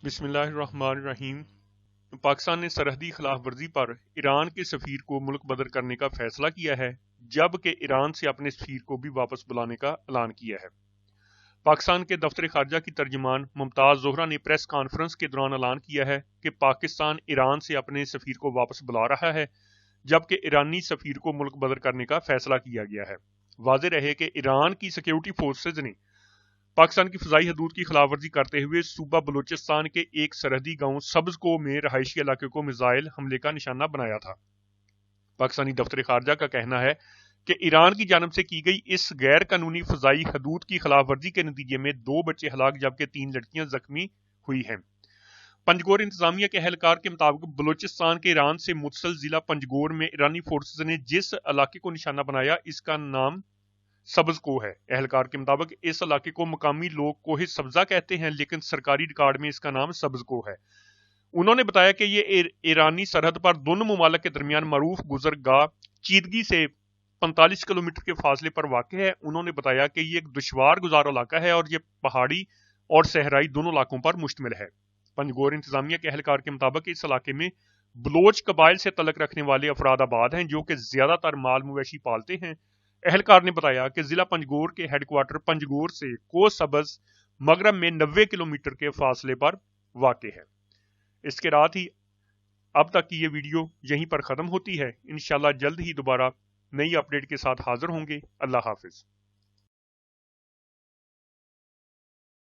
بسم اللہ الرحمن الرحیم۔ پاکستان نے سرحدی خلاف ورزی پر ایران کے سفیر کو ملک بدر کرنے کا فیصلہ کیا ہے، جبکہ ایران سے اپنے سفیر کو بھی واپس بلانے کا اعلان کیا ہے۔ پاکستان کے دفتر خارجہ کی ترجمان ممتاز زہرا نے پریس کانفرنس کے دوران اعلان کیا ہے کہ پاکستان ایران سے اپنے سفیر کو واپس بلا رہا ہے، جبکہ ایرانی سفیر کو ملک بدر کرنے کا فیصلہ کیا گیا ہے۔ واضح رہے کہ ایران کی سیکیورٹی فورسز نے پاکستان کی فضائی حدود کی خلاف ورزی کرتے ہوئے صوبہ بلوچستان کے ایک سرحدی گاؤں سبز کو میں رہائشی علاقے کو میزائل حملے کا نشانہ بنایا تھا۔ پاکستانی دفتر خارجہ کا کہنا ہے کہ ایران کی جانب سے کی گئی اس غیر قانونی فضائی حدود کی خلاف ورزی کے نتیجے میں 2 بچے ہلاک جبکہ 3 لڑکیاں زخمی ہوئی ہیں۔ پنجگور انتظامیہ کے اہلکار کے مطابق بلوچستان کے ایران سے متصل ضلع پنجگور میں ایرانی فورسز نے جس علاقے کو نشانہ بنایا اس کا نام سبز کو ہے۔ اہلکار کے مطابق اس علاقے کو مقامی لوگ کوہ سبزہ کہتے ہیں، لیکن سرکاری ریکارڈ میں اس کا نام سبز کو ہے۔ انہوں نے بتایا کہ یہ ایرانی سرحد پر دونوں ممالک کے درمیان معروف گزرگاہ چیدگی سے 45 کلومیٹر کے فاصلے پر واقع ہے۔ انہوں نے بتایا کہ یہ ایک دشوار گزار علاقہ ہے اور یہ پہاڑی اور صحرائی دونوں علاقوں پر مشتمل ہے۔ پنجگور انتظامیہ کے اہلکار کے مطابق اس علاقے میں بلوچ قبائل سے تعلق رکھنے والے افراد آباد ہیں جو کہ زیادہ تر مال مویشی پالتے ہیں۔ اہلکار نے بتایا کہ ضلع پنجگور کے ہیڈ کوارٹر پنجگور سے کوہ سبز مغرب میں 90 کلومیٹر کے فاصلے پر واقع ہے۔ اس کے ساتھ ہی اب تک کی یہ ویڈیو یہیں پر ختم ہوتی ہے۔ انشاءاللہ جلد ہی دوبارہ نئی اپڈیٹ کے ساتھ حاضر ہوں گے۔ اللہ حافظ۔